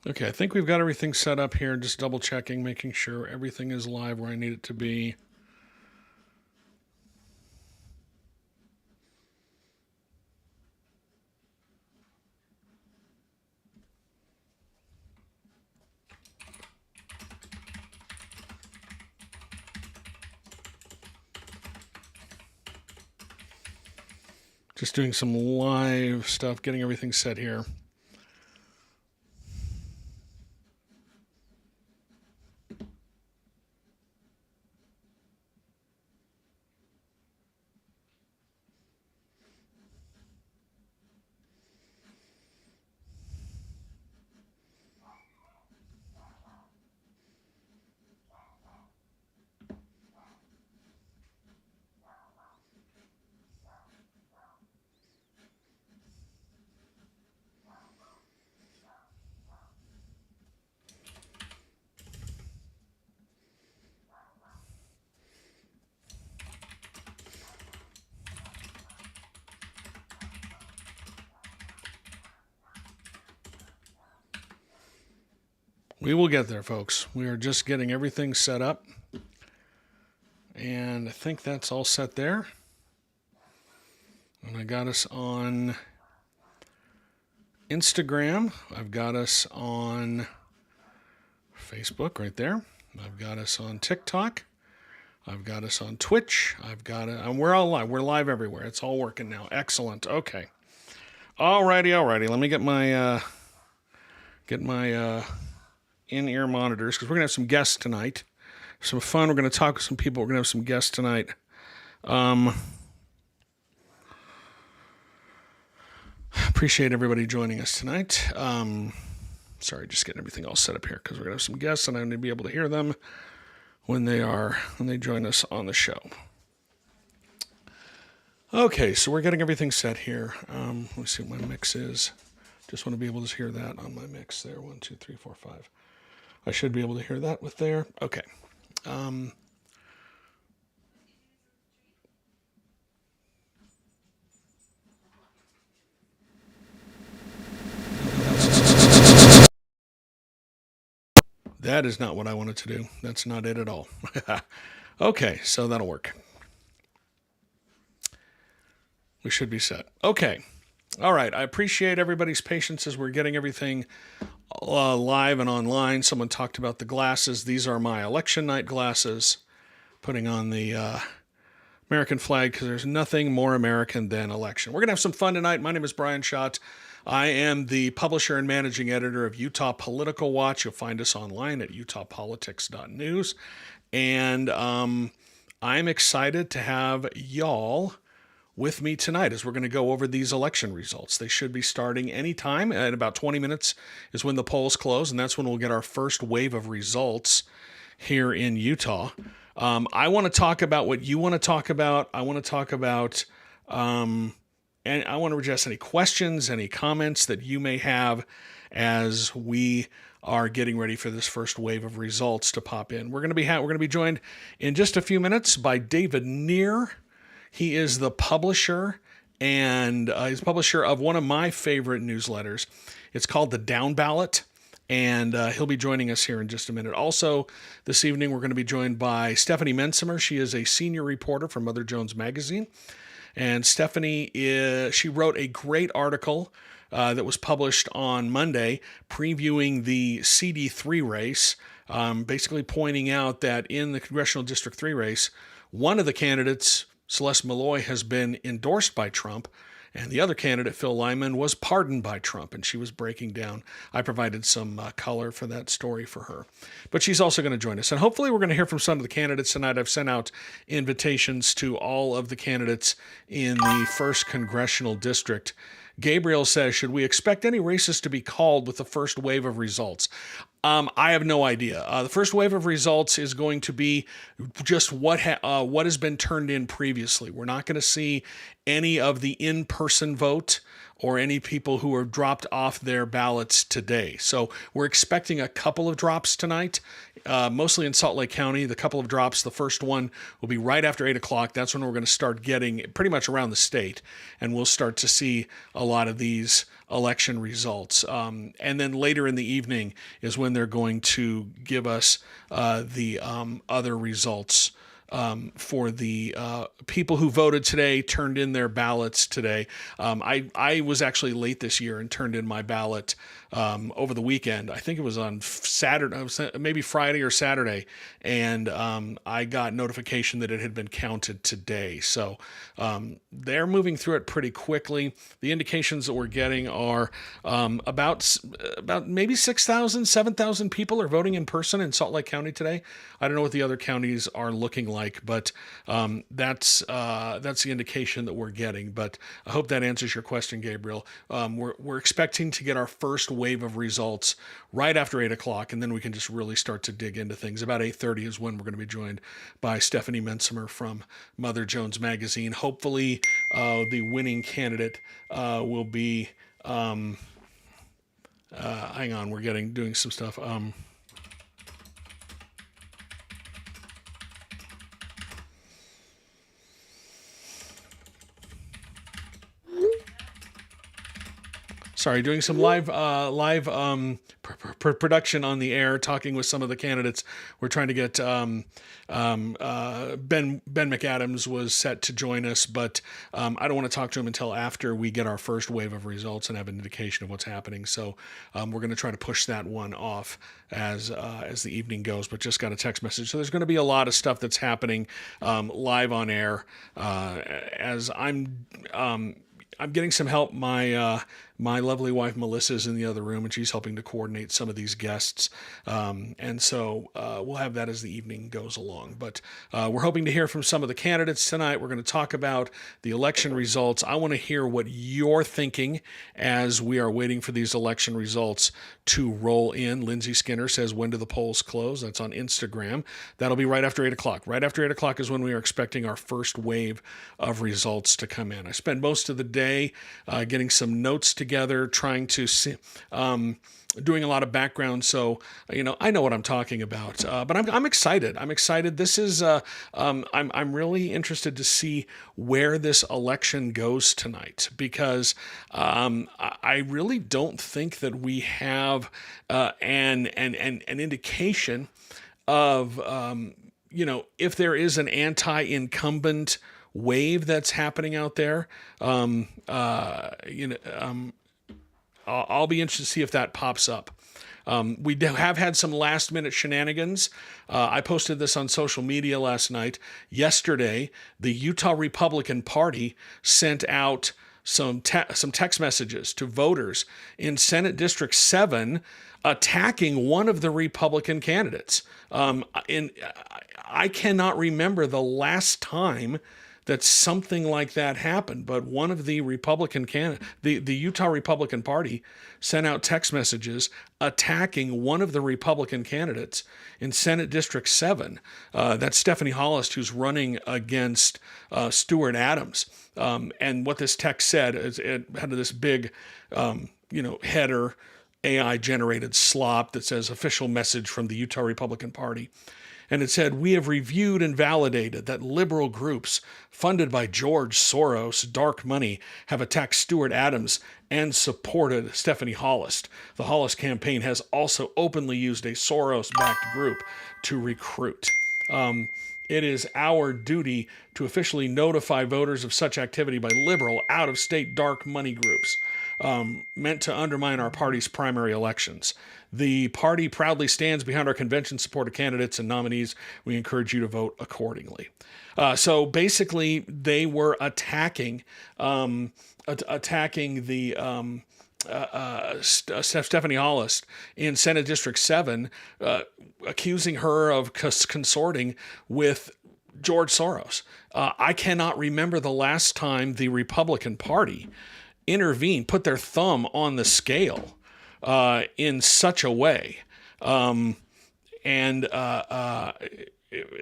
Okay, I think we've got everything set up here. Just double checking, making sure everything is live where I need it to be. Just doing some live stuff, getting everything set here. We will get there, folks. We are just getting everything set up. And I think that's all set there. And I got us on Instagram. I've got us on Facebook right there. I've got us on TikTok. I've got us on Twitch. I've got it. And we're all live. We're live everywhere. It's all working now. Excellent. Okay. Alrighty. Let me get my in-ear monitors because we're gonna have some guests tonight. Some fun. We're gonna talk with some people. We're gonna have some guests tonight. Appreciate everybody joining us tonight. Sorry, just getting everything all set up here because we're gonna have some guests and I need to be able to hear them when they join us on the show. Okay, so we're getting everything set here. Let's see what my mix is. Just want to be able to hear that on my mix there. 1, 2, 3, 4, 5. I should be able to hear that with there. Okay. That is not what I wanted to do. That's not it at all. Okay, so that'll work. We should be set. Okay. All right. I appreciate everybody's patience as we're getting everything live and online. Someone talked about the glasses. These are my election night glasses. Putting on the American flag because there's nothing more American than election. We're going to have some fun tonight. My name is Brian Schott. I am the publisher and managing editor of Utah Political Watch. You'll find us online at utahpolitics.news. And I'm excited to have y'all with me tonight as we're going to go over these election results. They should be starting anytime. In about 20 minutes is when the polls close, and that's when we'll get our first wave of results here in Utah. I want to talk about what you want to talk about. I want to talk about, and I want to address any questions, any comments that you may have as we are getting ready for this first wave of results to pop in. We're going to be joined in just a few minutes by David Neer. He is the publisher and he's publisher of one of my favorite newsletters. It's called The Down Ballot. And he'll be joining us here in just a minute. Also, this evening, we're going to be joined by Stephanie Mensimer. She is a senior reporter for Mother Jones Magazine. And Stephanie, she wrote a great article that was published on Monday previewing the CD3 race, basically pointing out that in the Congressional District 3 race, one of the candidates, Celeste Malloy, has been endorsed by Trump, and the other candidate, Phil Lyman, was pardoned by Trump, and she was breaking down. I provided some color for that story for her. But she's also going to join us. And hopefully we're going to hear from some of the candidates tonight. I've sent out invitations to all of the candidates in the 1st Congressional District. Gabriel says, should we expect any races to be called with the first wave of results? I have no idea. The first wave of results is going to be just what has been turned in previously. We're not going to see any of the in-person vote or any people who have dropped off their ballots today. So we're expecting a couple of drops tonight, mostly in Salt Lake County. The couple of drops, the first one will be right after 8 o'clock. That's when we're going to start getting pretty much around the state, and we'll start to see a lot of these election results. And then later in the evening is when they're going to give us the other results for the people who voted today, turned in their ballots today. I was actually late this year and turned in my ballot over the weekend. I think it was on Saturday, maybe Friday or Saturday, and I got notification that it had been counted today. So they're moving through it pretty quickly. The indications that we're getting are about maybe 6,000, 7,000 people are voting in person in Salt Lake County today. I don't know what the other counties are looking like, but that's the indication that we're getting. But I hope that answers your question, Gabriel. We're expecting to get our first wave of results right after 8 o'clock, and then we can just really start to dig into things. About 8:30 is when we're going to be joined by Stephanie Mensimer from Mother Jones Magazine. Hopefully, the winning candidate will be. Hang on, we're doing some stuff. Sorry, doing some live production on the air, talking with some of the candidates. We're trying to get Ben McAdams was set to join us, but I don't want to talk to him until after we get our first wave of results and have an indication of what's happening. So we're going to try to push that one off as the evening goes. But just got a text message, so there's going to be a lot of stuff that's happening live on air as I'm getting some help. My lovely wife Melissa is in the other room, and she's helping to coordinate some of these guests. And so we'll have that as the evening goes along. But we're hoping to hear from some of the candidates tonight. We're going to talk about the election results. I want to hear what you're thinking as we are waiting for these election results to roll in. Lindsay Skinner says, when do the polls close? That's on Instagram. That'll be right after 8 o'clock. Right after 8 o'clock is when we are expecting our first wave of results to come in. I spend most of the day getting some notes together, trying to see, doing a lot of background. So, I know what I'm talking about, but I'm excited. I'm excited. This is, I'm really interested to see where this election goes tonight, because I really don't think that we have an indication of, if there is an anti-incumbent wave that's happening out there. I'll be interested to see if that pops up. We have had some last minute shenanigans. I posted this on social media last night. Yesterday, the Utah Republican Party sent out some text messages to voters in Senate District 7 attacking one of the Republican candidates. I cannot remember the last time that something like that happened, but one of the Republican the Utah Republican Party sent out text messages attacking one of the Republican candidates in Senate District 7. That's Stephanie Hollis, who's running against Stuart Adams. And what this text said is it had this big, header, AI-generated slop that says official message from the Utah Republican Party. And it said, we have reviewed and validated that liberal groups funded by George Soros' dark money have attacked Stuart Adams and supported Stephanie Hollis. The Hollis campaign has also openly used a Soros-backed group to recruit. It is our duty to officially notify voters of such activity by liberal, out-of-state dark money groups meant to undermine our party's primary elections. The party proudly stands behind our convention-supported candidates and nominees. We encourage you to vote accordingly. So basically, they were attacking the Stephanie Hollis in Senate District 7, accusing her of consorting with George Soros. I cannot remember the last time the Republican Party intervened, put their thumb on the scale in such a way and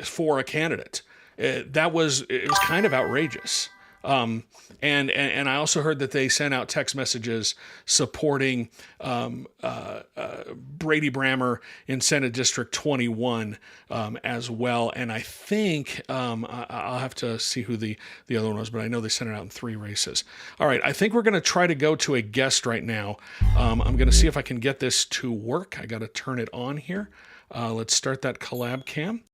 for a candidate. It was kind of outrageous. And I also heard that they sent out text messages supporting Brady Brammer in Senate District 21 as well. And I think I'll have to see who the other one was, but I know they sent it out in 3 races. All right, I think we're going to try to go to a guest right now. I'm going to see if I can get this to work. I got to turn it on here. Let's start that collab cam.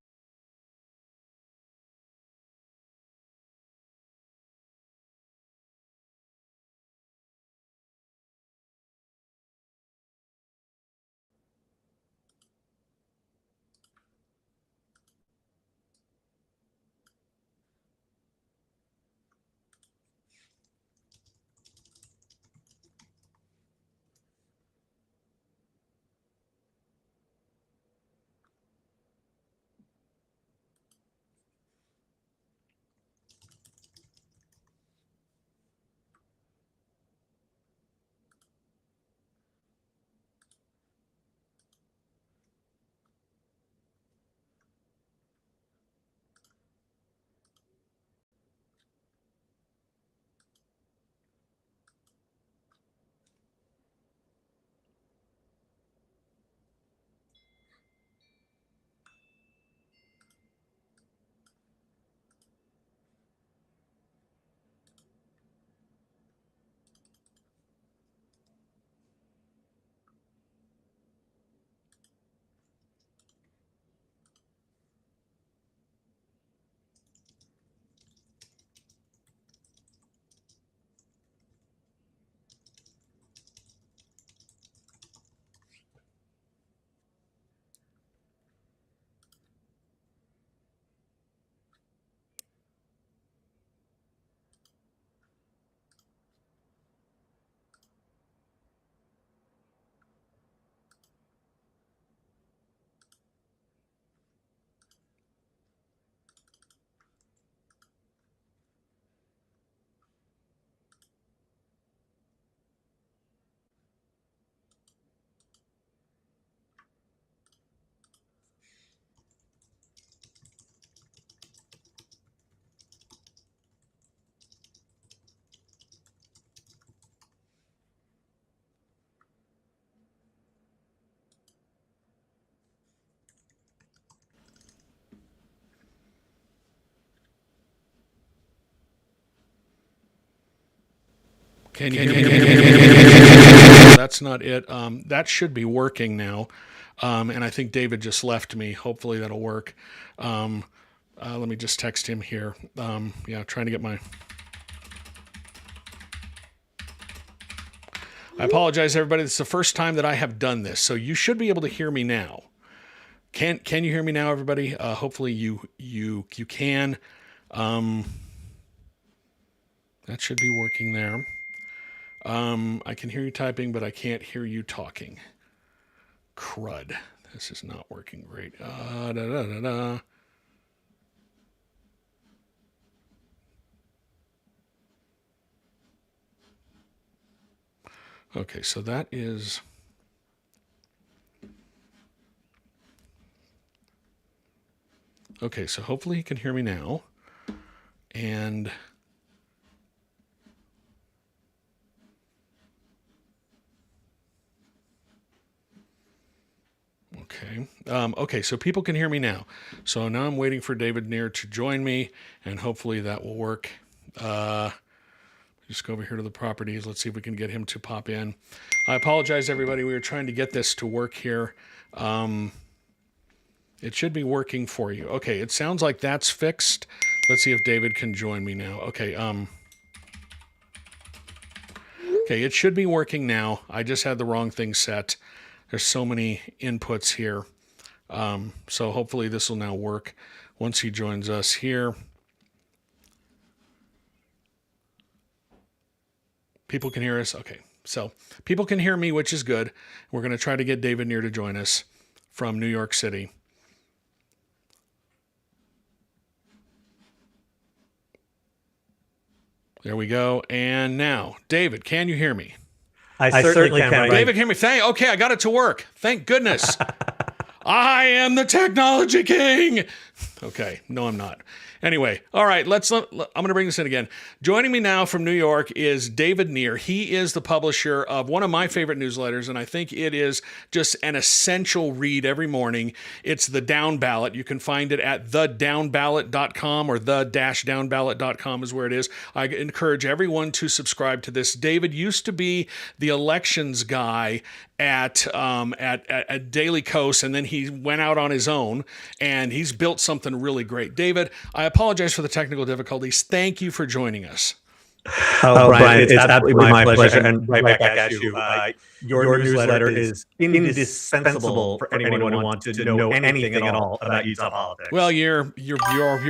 Can you hear me? That's not it. That should be working now. And I think David just left me. Hopefully that'll work. Let me just text him here. Yeah, trying to get my... I apologize, everybody. This is the first time that I have done this, so you should be able to hear me now. Can you hear me now, everybody? Hopefully you can. That should be working there. I can hear you typing, but I can't hear you talking. Crud. This is not working great. Okay, so that is... Okay, so hopefully you can hear me now. And... Okay. Okay, so people can hear me now. So now I'm waiting for David Neer to join me, and hopefully that will work. Just go over here to the properties. Let's see if we can get him to pop in. I apologize, everybody. We were trying to get this to work here. It should be working for you. Okay, it sounds like that's fixed. Let's see if David can join me now. Okay, okay, it should be working now. I just had the wrong thing set. There's so many inputs here. So hopefully this will now work once he joins us here. People can hear us? Okay, so people can hear me, which is good. We're going to try to get David Neer to join us from New York City. There we go. And now, David, can you hear me? I certainly can. David, hear me? Okay, I got it to work. Thank goodness. I am the technology king. Okay, no, I'm not. Anyway, all right, I'm going to bring this in again. Joining me now from New York is David Neer. He is the publisher of one of my favorite newsletters, and I think it is just an essential read every morning. It's The Down Ballot. You can find it at thedownballot.com or the-downballot.com is where it is. I encourage everyone to subscribe to this. David used to be the elections guy at Daily Kos, and then he went out on his own, and he's built something really great. David, I apologize for the technical difficulties. Thank you for joining us. Oh, Brian, it's absolutely my pleasure. And right back at you. Your newsletter is indispensable for anyone who wants to know anything at all about Utah politics. Well, you're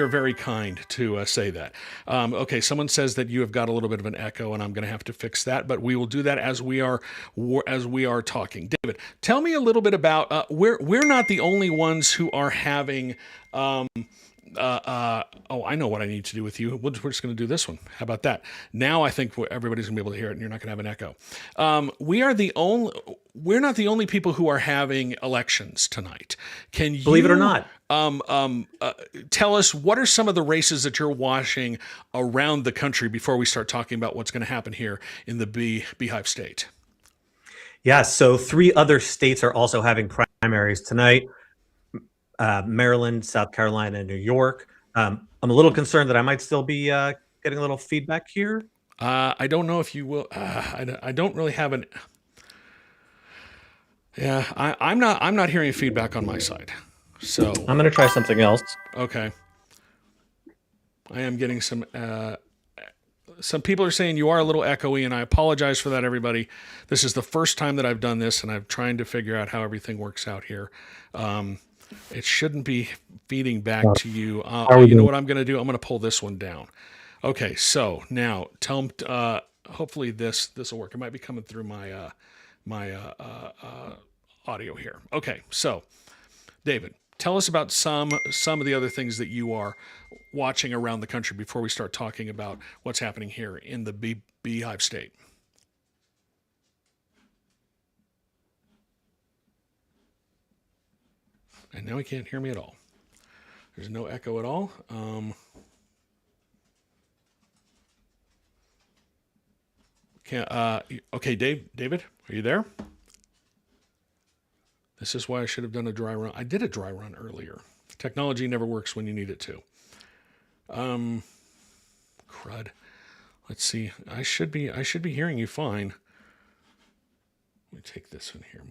very kind to say that. Okay, someone says that you have got a little bit of an echo, and I'm going to have to fix that. But we will do that as we are talking. David, tell me a little bit about. We're not the only ones who are having. I know what I need to do with you. We're just going to do this one. How about that? Now I think everybody's going to be able to hear it, and you're not going to have an echo. We're not the only people who are having elections tonight. Can you believe it or not? Tell us what are some of the races that you're watching around the country before we start talking about what's going to happen here in the Beehive State. Yeah. So 3 other states are also having primaries tonight. Maryland, South Carolina, and New York. I'm a little concerned that I might still be getting a little feedback here. I don't know if you will. I don't really have an. Yeah, I'm not hearing feedback on my side. So I'm going to try something else. Okay. I am getting some people are saying you are a little echoey, and I apologize for that, everybody. This is the first time that I've done this, and I'm trying to figure out how everything works out here. It shouldn't be feeding back to you. You know what I'm going to do? I'm going to pull this one down. Okay, so now tell them. Hopefully this will work. It might be coming through my audio here. Okay, so David, tell us about some of the other things that you are watching around the country before we start talking about what's happening here in the Beehive State. And now he can't hear me at all. There's no echo at all. Okay, David, are you there? This is why I should have done a dry run. I did a dry run earlier. Technology never works when you need it to. Crud. Let's see. I should be hearing you fine. Let me take this one here.